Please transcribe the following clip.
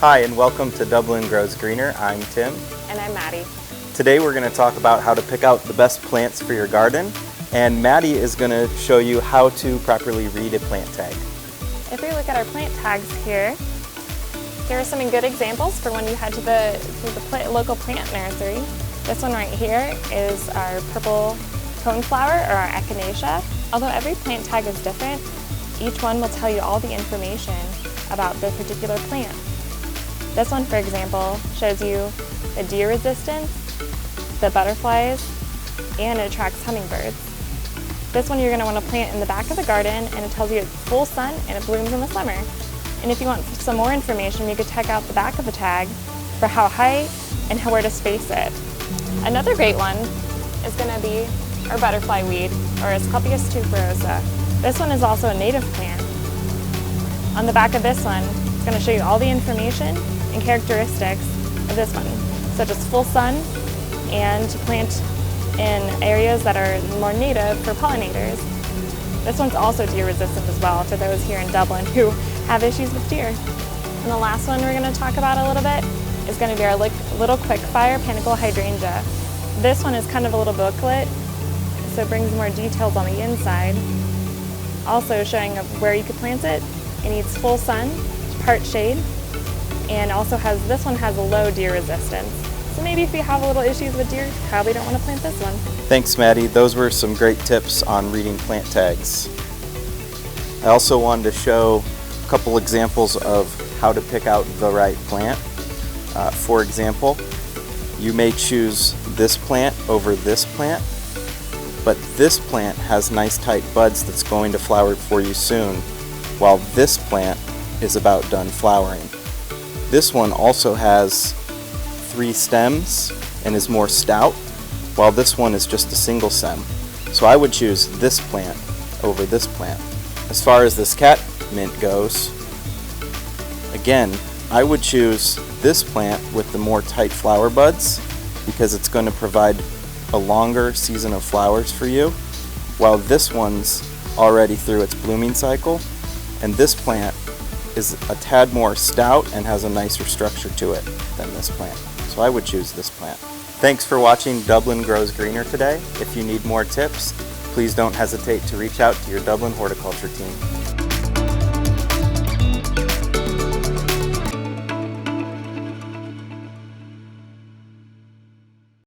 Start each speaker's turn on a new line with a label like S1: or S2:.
S1: Hi and welcome to Dublin Grows Greener. I'm Tim.
S2: And I'm Maddie.
S1: Today we're going to talk about how to pick out the best plants for your garden, and Maddie is going to show you how to properly read a plant tag.
S2: If we look at our plant tags here are some good examples for when you head to the local plant nursery. This one right here is our purple coneflower, or our echinacea. Although every plant tag is different, each one will tell you all the information about the particular plant. This one, for example, shows you the deer resistance, the butterflies, and it attracts hummingbirds. This one you're going to want to plant in the back of the garden, and it tells you it's full sun and it blooms in the summer. And if you want some more information, you could check out the back of the tag for how high and where to space it. Another great one is going to be our butterfly weed, or Asclepias tuberosa. This one is also a native plant. On the back of this one, it's going to show you all the information and characteristics of this one, such as full sun and to plant in areas that are more native for pollinators. This one's also deer resistant as well for those here in Dublin who have issues with deer. And the last one we're going to talk about a little bit is going to be our little quickfire panicle hydrangea. This one is kind of a little booklet, so it brings more details on the inside. Also showing where you could plant it. It needs full sun, part shade, and also this one has a low deer resistance. So maybe if you have a little issues with deer, you probably don't want to plant this one.
S1: Thanks, Maddie. Those were some great tips on reading plant tags. I also wanted to show a couple examples of how to pick out the right plant. For example, you may choose this plant over this plant, but this plant has nice tight buds that's going to flower for you soon, while this plant is about done flowering. This one also has 3 stems and is more stout, while this one is just a single stem. So I would choose this plant over this plant. As far as this catmint goes, again, I would choose this plant with the more tight flower buds because it's going to provide a longer season of flowers for you, while this one's already through its blooming cycle, and this plant is a tad more stout and has a nicer structure to it than this plant. So I would choose this plant. Thanks for watching Dublin Grows Greener today. If you need more tips, please don't hesitate to reach out to your Dublin horticulture team.